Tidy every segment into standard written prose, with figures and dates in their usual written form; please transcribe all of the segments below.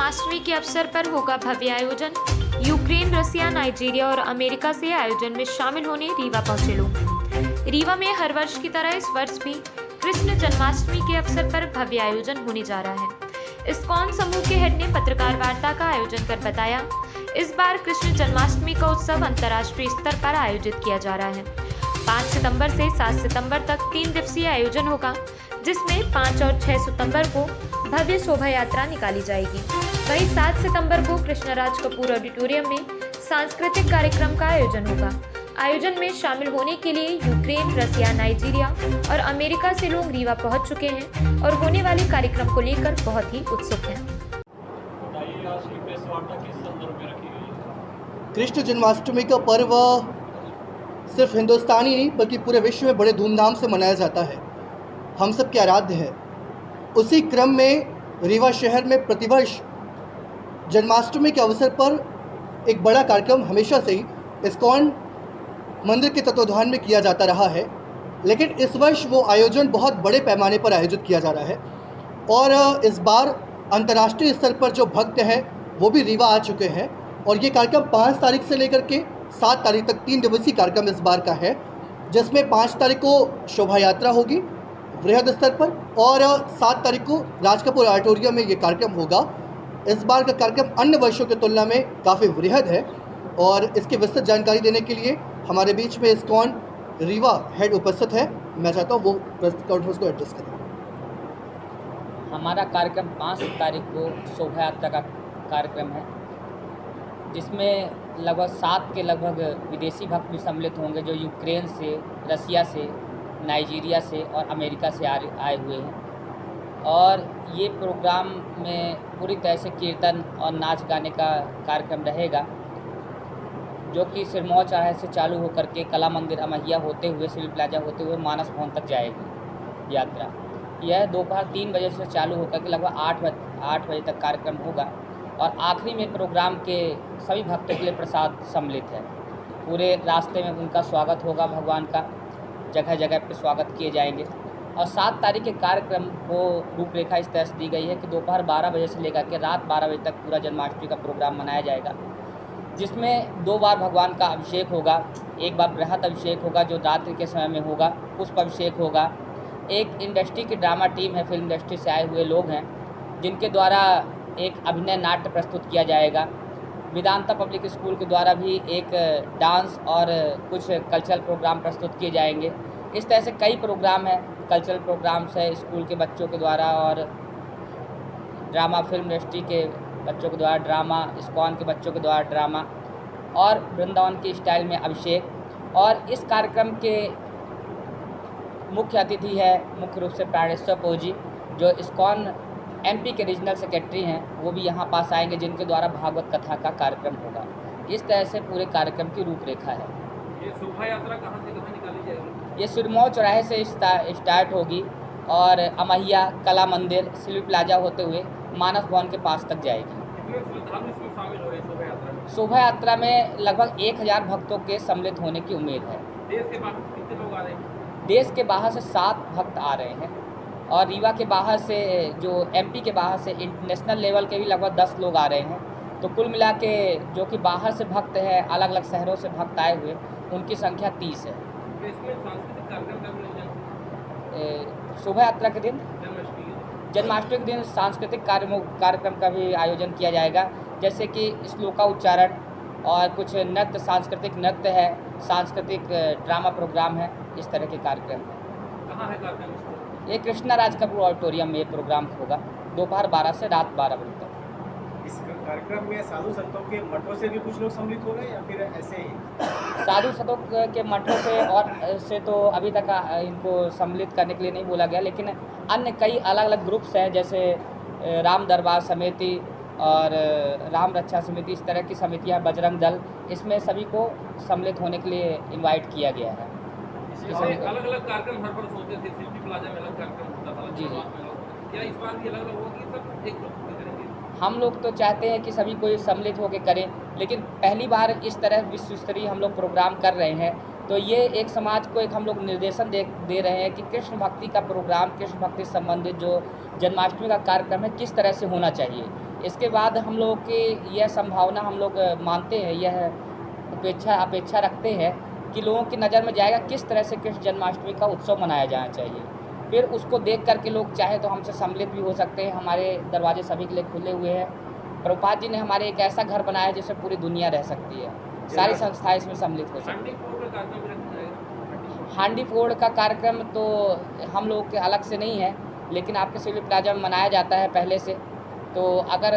जन्माष्टमी के अवसर पर होगा भव्य आयोजन। यूक्रेन, रसिया, नाइजीरिया और अमेरिका से आयोजन में शामिल होने रीवा पहुंचे लोग। रीवा में हर वर्ष की तरह इस वर्ष भी कृष्ण जन्माष्टमी के अवसर पर भव्य आयोजन होने जा रहा है। इस्कॉन समूह के हेड ने पत्रकार वार्ता का आयोजन कर बताया, इस बार कृष्ण जन्माष्टमी का उत्सव अंतर्राष्ट्रीय स्तर पर आयोजित किया जा रहा है। 5 सितंबर से 7 सितंबर तक 3 दिवसीय आयोजन होगा, जिसमें 5 और 6 सितंबर को भव्य शोभा यात्रा निकाली जाएगी। वहीं 7 सितंबर को कृष्णराज कपूर ऑडिटोरियम में सांस्कृतिक कार्यक्रम का आयोजन होगा। आयोजन में शामिल होने के लिए यूक्रेन, रसिया, नाइजीरिया और अमेरिका से लोग रीवा पहुंच चुके हैं और होने वाले कार्यक्रम को लेकर बहुत ही उत्सुक हैं। कृष्ण जन्माष्टमी का पर्व सिर्फ हिंदुस्तानी नहीं बल्कि पूरे विश्व में बड़े धूमधाम से मनाया जाता है। हम सब के आराध्य है। उसी क्रम में रीवा शहर में प्रतिवर्ष जन्माष्टमी के अवसर पर एक बड़ा कार्यक्रम हमेशा से ही इस्कॉन मंदिर के तत्वाधान में किया जाता रहा है, लेकिन इस वर्ष वो आयोजन बहुत बड़े पैमाने पर आयोजित किया जा रहा है और इस बार अंतर्राष्ट्रीय स्तर पर जो भक्त हैं वो भी रीवा आ चुके हैं और ये कार्यक्रम 5 तारीख से लेकर के 7 तारीख तक 3 दिवसीय कार्यक्रम इस बार का है, जिसमें 5 तारीख को शोभा यात्रा होगी वृहद स्तर पर और 7 तारीख को राज कपूर ऑडिटोरियम में ये कार्यक्रम होगा। इस बार का कार्यक्रम अन्य वर्षों की तुलना में काफ़ी वृहद है और इसकी विस्तृत जानकारी देने के लिए हमारे बीच में इस्कॉन रीवा हेड उपस्थित है। मैं चाहता हूँ वो कॉन्फ्रेंस को एड्रेस करें। हमारा कार्यक्रम 5 तारीख को शोभा यात्रा का कार्यक्रम है, जिसमें लगभग 7 के लगभग विदेशी भक्त भी सम्मिलित होंगे, जो यूक्रेन से, रसिया से, नाइजीरिया से और अमेरिका से आए हुए हैं। और ये प्रोग्राम में पूरी तरह से कीर्तन और नाच गाने का कार्यक्रम रहेगा, जो कि सिरमौर चौराहे से चालू होकर के कला मंदिर अमहिया होते हुए, सिविल प्लाजा होते हुए मानस भवन तक जाएगी यात्रा। यह दोपहर 3 बजे से चालू होकर के लगभग 8 बजे तक कार्यक्रम होगा और आखिरी में प्रोग्राम के सभी भक्तों के लिए प्रसाद सम्मिलित है। पूरे रास्ते में उनका स्वागत होगा, भगवान का जगह जगह पर स्वागत किए जाएंगे। और 7 तारीख के कार्यक्रम को रूपरेखा इस तरह से दी गई है कि दोपहर 12 बजे से लेकर के रात 12 बजे तक पूरा जन्माष्टमी का प्रोग्राम मनाया जाएगा, जिसमें 2 बार भगवान का अभिषेक होगा। एक बार बृहद अभिषेक होगा जो रात्रि के समय में होगा, पुष्प अभिषेक होगा। एक इंडस्ट्री की ड्रामा टीम है, फिल्म इंडस्ट्री से आए हुए लोग हैं, जिनके द्वारा एक अभिनय नाट्य प्रस्तुत किया जाएगा। वेदांता पब्लिक स्कूल के द्वारा भी एक डांस और कुछ कल्चरल प्रोग्राम प्रस्तुत किए जाएंगे। इस तरह से कई प्रोग्राम हैं, कल्चरल प्रोग्राम्स है स्कूल के बच्चों के द्वारा और ड्रामा, फिल्म इंडस्ट्री के बच्चों के द्वारा ड्रामा, इस्कॉन के बच्चों के द्वारा ड्रामा और वृंदावन की स्टाइल में अभिषेक। और इस कार्यक्रम के मुख्य अतिथि है मुख्य रूप से प्राणेश्वर पोजी, जो इस्कॉन एमपी के रीजनल सेक्रेटरी हैं, वो भी यहाँ पास आएंगे, जिनके द्वारा भागवत कथा का कार्यक्रम होगा। इस तरह से पूरे कार्यक्रम की रूपरेखा है। ये शोभा यात्रा कहाँ से कहाँ निकाली जाएगी? ये सिरमौर चौराहे से स्टार्ट होगी और अमहिया, कला मंदिर, सिविल प्लाजा होते हुए मानस भवन के पास तक जाएगी। कितने श्रद्धालु इसमें शामिल हो रहे हैं शोभा यात्रा में? शोभा यात्रा में लगभग 1000 भक्तों के सम्मिलित होने की उम्मीद है। देश के बाहर से कितने लोग आ रहे हैं? देश के बाहर से 7 भक्त आ रहे हैं और रीवा के बाहर से, जो एमपी के बाहर से इंटरनेशनल लेवल के भी लगभग 10 लोग आ रहे हैं। तो कुल मिला के जो कि बाहर से भक्त है, अलग अलग शहरों से भक्त आए हुए, उनकी संख्या 30 है। तो इसमें सांस्कृतिक कार्यक्रम का भी आयोजन? शोभा यात्रा के दिन, जन्माष्टमी के दिन सांस्कृतिक कार्यक्रम का भी आयोजन किया जाएगा, जैसे कि श्लोका उच्चारण और कुछ नृत्य, सांस्कृतिक नृत्य है, सांस्कृतिक ड्रामा प्रोग्राम है। इस तरह के कार्यक्रम है। कहाँ है कार्यक्रम? ये कृष्णराज कपूर ऑडिटोरियम में ये प्रोग्राम होगा दोपहर 12 से रात 12 बजे तक। इस कार्यक्रम में साधु संतों के मठों से भी कुछ लोग सम्मिलित हो रहे हैं या फिर ऐसे ही? साधु संतों के मठों से और से तो अभी तक इनको सम्मिलित करने के लिए नहीं बोला गया, लेकिन अन्य कई अलग अलग ग्रुप्स हैं, जैसे राम दरबार समिति और राम रक्षा समिति, इस तरह की समितियाँ, बजरंग दल, इसमें सभी को सम्मिलित होने के लिए इन्वाइट किया गया है। अलग अलग कार्यक्रम हर वर्ष होते थे, सिटी प्लाजा में अलग कार्यक्रम होता था, जी। क्या इस बार भी अलग अलग होगा कि सब एक ग्रुप में करेंगे? हम लोग तो चाहते हैं कि सभी कोई सम्मिलित होकर करें, लेकिन पहली बार इस तरह विश्व स्तरीय हम लोग प्रोग्राम कर रहे हैं, तो ये एक समाज को एक हम लोग निर्देशन दे रहे हैं कि कृष्ण भक्ति का प्रोग्राम, कृष्ण भक्ति से संबंधित जो जन्माष्टमी का कार्यक्रम है किस तरह से होना चाहिए। इसके बाद हम लोग की यह संभावना हम लोग मानते हैं, यह अपेक्षा रखते हैं कि लोगों की नज़र में जाएगा किस तरह से कृष्ण जन्माष्टमी का उत्सव मनाया जाना चाहिए। फिर उसको देख करके लोग चाहे तो हमसे सम्मिलित भी हो सकते हैं। हमारे दरवाजे सभी के लिए खुले हुए हैं। प्रभुपाद जी ने हमारे एक ऐसा घर बनाया है जिसमें पूरी दुनिया रह सकती है। सारी संस्थाएं इसमें सम्मिलित हो सकती हैं। हांडी फोड़ का कार्यक्रम तो हम लोग के अलग से नहीं है, लेकिन आपके सिविल प्लाजा में मनाया जाता है पहले से। तो अगर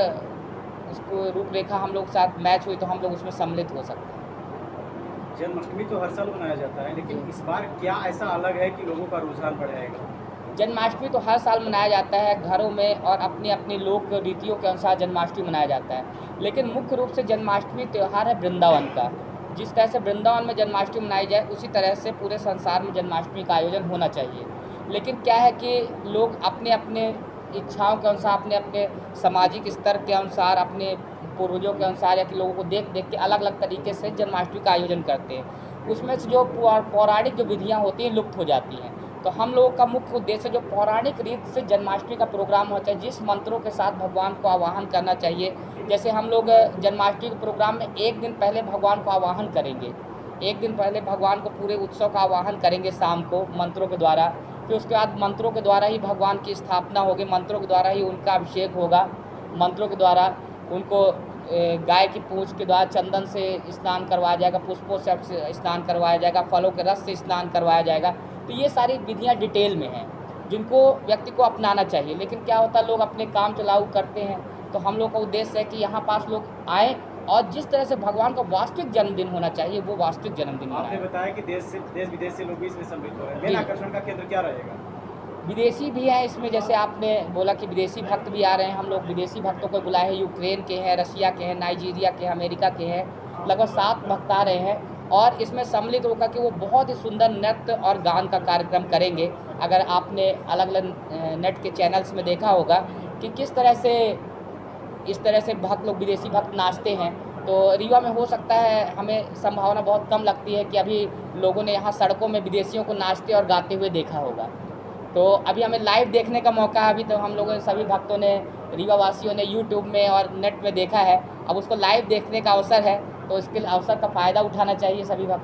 उसको रूपरेखा हम लोग साथ मैच हुई तो हम लोग उसमें सम्मिलित हो सकते हैं। जन्माष्टमी तो हर साल मनाया जाता है, लेकिन इस बार क्या ऐसा अलग है कि लोगों का रुझान बढ़ाएगा? जन्माष्टमी तो हर साल मनाया जाता है घरों में, और अपनी अपनी लोक रीतियों के अनुसार जन्माष्टमी मनाया जाता है। लेकिन मुख्य रूप से जन्माष्टमी त्यौहार है वृंदावन का। जिस तरह से वृंदावन में जन्माष्टमी मनाई जाए उसी तरह से पूरे संसार में जन्माष्टमी का आयोजन होना चाहिए। लेकिन क्या है कि लोग अपने अपने इच्छाओं के अनुसार, अपने अपने सामाजिक स्तर के अनुसार, अपने पूर्वजों के अनुसार, या कि लोगों को देख देख के अलग अलग तरीके से जन्माष्टमी का आयोजन करते हैं। उसमें से जो पौराणिक जो विधियाँ होती हैं लुप्त हो जाती हैं। तो हम लोगों का मुख्य उद्देश्य जो पौराणिक रीत से जन्माष्टमी का प्रोग्राम होता है, जिस मंत्रों के साथ भगवान को आवाहन करना चाहिए। जैसे हम लोग जन्माष्टमी के प्रोग्राम में एक दिन पहले भगवान को आवाहन करेंगे, एक दिन पहले भगवान को पूरे उत्सव का आवाहन करेंगे शाम को मंत्रों के द्वारा। फिर उसके बाद मंत्रों के द्वारा ही भगवान की स्थापना होगी, मंत्रों के द्वारा ही उनका अभिषेक होगा, मंत्रों के द्वारा उनको गाय की पूंछ के द्वारा चंदन से स्नान करवाया जाएगा, पुष्पों से स्नान करवाया जाएगा, फलों के रस से स्नान करवाया जाएगा। तो ये सारी विधियाँ डिटेल में हैं जिनको व्यक्ति को अपनाना चाहिए। लेकिन क्या होता है, लोग अपने काम चलाऊ करते हैं। तो हम लोग का उद्देश्य है कि यहाँ पास लोग आएँ और जिस तरह से भगवान का वास्तविक जन्मदिन होना चाहिए वो वास्तविक जन्मदिन आपने मनाएं। बताया कि देश विदेश से लोग भी इसमें सम्मिलित हो रहे हैं। मेन आकर्षण का केंद्र क्या रहेगा? विदेशी भी हैं इसमें, जैसे आपने बोला कि विदेशी भक्त भी आ रहे हैं। हम लोग विदेशी भक्तों को बुलाए हैं, यूक्रेन के हैं, रसिया के हैं, नाइजीरिया के हैं, अमेरिका के हैं। लगभग 7 भक्त आ रहे हैं और इसमें सम्मिलित होकर के वो बहुत ही सुंदर नृत्य और गान का कार्यक्रम करेंगे। अगर आपने अलग अलग नेट के चैनल्स में देखा होगा कि किस तरह से इस तरह से भक्त लोग, विदेशी भक्त नाचते हैं। तो रीवा में हो सकता है, हमें संभावना बहुत कम लगती है कि अभी लोगों ने यहाँ सड़कों में विदेशियों को नाचते और गाते हुए देखा होगा। तो अभी हमें लाइव देखने का मौका है। अभी तो हम लोगों ने, सभी भक्तों ने, रीवा वासियों ने यूट्यूब में और नेट में देखा है। अब उसको लाइव देखने का अवसर है, तो इसके अवसर का फ़ायदा उठाना चाहिए सभी भक्त।